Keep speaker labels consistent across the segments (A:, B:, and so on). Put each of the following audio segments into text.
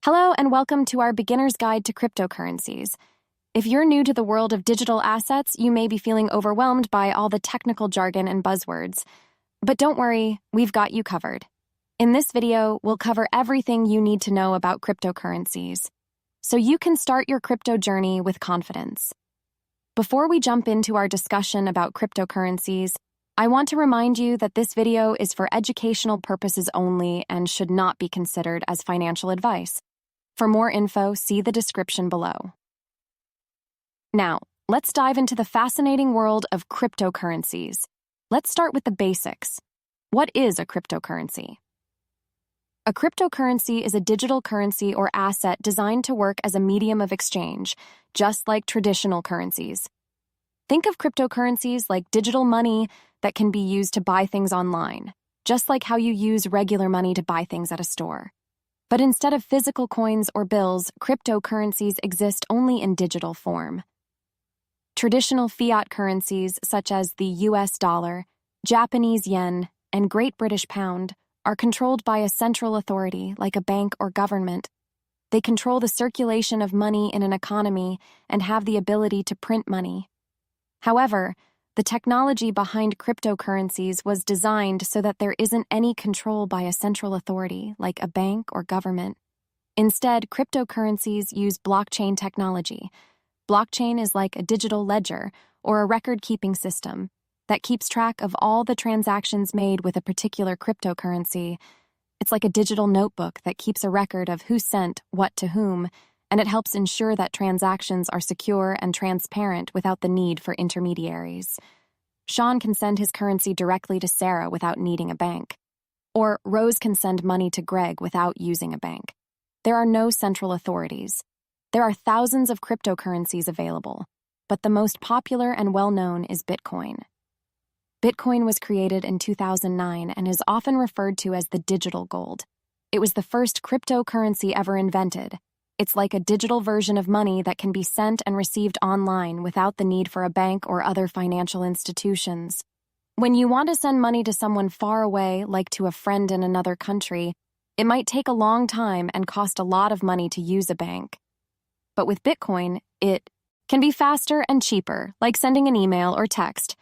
A: Hello and welcome to our beginner's guide to cryptocurrencies. If you're new to the world of digital assets, you may be feeling overwhelmed by all the technical jargon and buzzwords. But don't worry, we've got you covered. In this video, we'll cover everything you need to know about cryptocurrencies, so you can start your crypto journey with confidence. Before we jump into our discussion about cryptocurrencies, I want to remind you that this video is for educational purposes only and should not be considered as financial advice. For more info, see the description below. Now, let's dive into the fascinating world of cryptocurrencies. Let's start with the basics. What is a cryptocurrency? A cryptocurrency is a digital currency or asset designed to work as a medium of exchange, just like traditional currencies. Think of cryptocurrencies like digital money that can be used to buy things online, just like how you use regular money to buy things at a store. But instead of physical coins or bills, cryptocurrencies exist only in digital form. Traditional fiat currencies such as the US dollar, Japanese yen, and Great British pound are controlled by a central authority like a bank or government. They control the circulation of money in an economy and have the ability to print money. However, the technology behind cryptocurrencies was designed so that there isn't any control by a central authority like a bank or government. Instead, cryptocurrencies use blockchain technology. Blockchain is like a digital ledger or a record-keeping system that keeps track of all the transactions made with a particular cryptocurrency. It's like a digital notebook that keeps a record of who sent what to whom, and it helps ensure that transactions are secure and transparent without the need for intermediaries. Sean can send his currency directly to Sarah without needing a bank. Or Rose can send money to Greg without using a bank. There are no central authorities. There are thousands of cryptocurrencies available, but the most popular and well-known is Bitcoin. Bitcoin was created in 2009 and is often referred to as the digital gold. It was the first cryptocurrency ever invented. It's like a digital version of money that can be sent and received online without the need for a bank or other financial institutions. When you want to send money to someone far away, like to a friend in another country, it might take a long time and cost a lot of money to use a bank. But with Bitcoin, it can be faster and cheaper, like sending an email or text.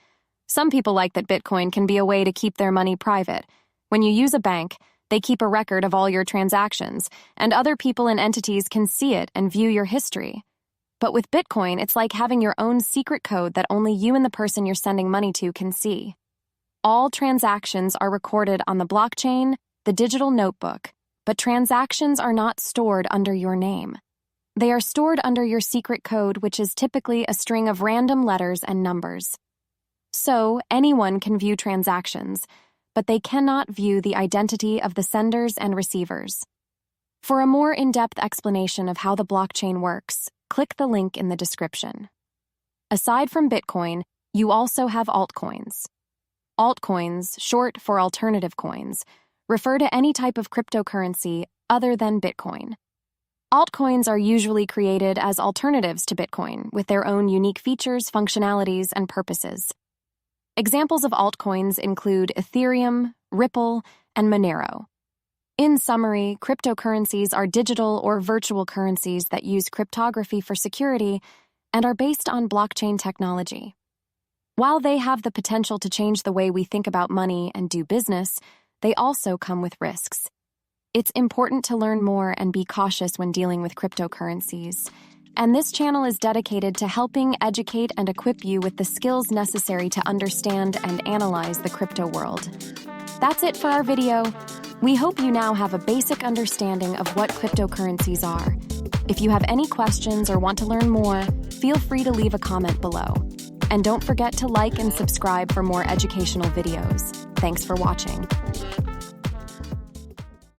A: Some people like that Bitcoin can be a way to keep their money private. When you use a bank, they keep a record of all your transactions, and other people and entities can see it and view your history. But with Bitcoin, it's like having your own secret code that only you and the person you're sending money to can see. All transactions are recorded on the blockchain, the digital notebook, but transactions are not stored under your name. They are stored under your secret code, which is typically a string of random letters and numbers. So, anyone can view transactions, but they cannot view the identity of the senders and receivers. For a more in-depth explanation of how the blockchain works, click the link in the description. Aside from Bitcoin, you also have altcoins. Altcoins, short for alternative coins, refer to any type of cryptocurrency other than Bitcoin. Altcoins are usually created as alternatives to Bitcoin, with their own unique features, functionalities, and purposes. Examples of altcoins include Ethereum, Ripple, and Monero. In summary, cryptocurrencies are digital or virtual currencies that use cryptography for security and are based on blockchain technology. While they have the potential to change the way we think about money and do business, they also come with risks. It's important to learn more and be cautious when dealing with cryptocurrencies. And this channel is dedicated to helping educate and equip you with the skills necessary to understand and analyze the crypto world. That's it for our video. We hope you now have a basic understanding of what cryptocurrencies are. If you have any questions or want to learn more, feel free to leave a comment below. And don't forget to like and subscribe for more educational videos. Thanks for watching.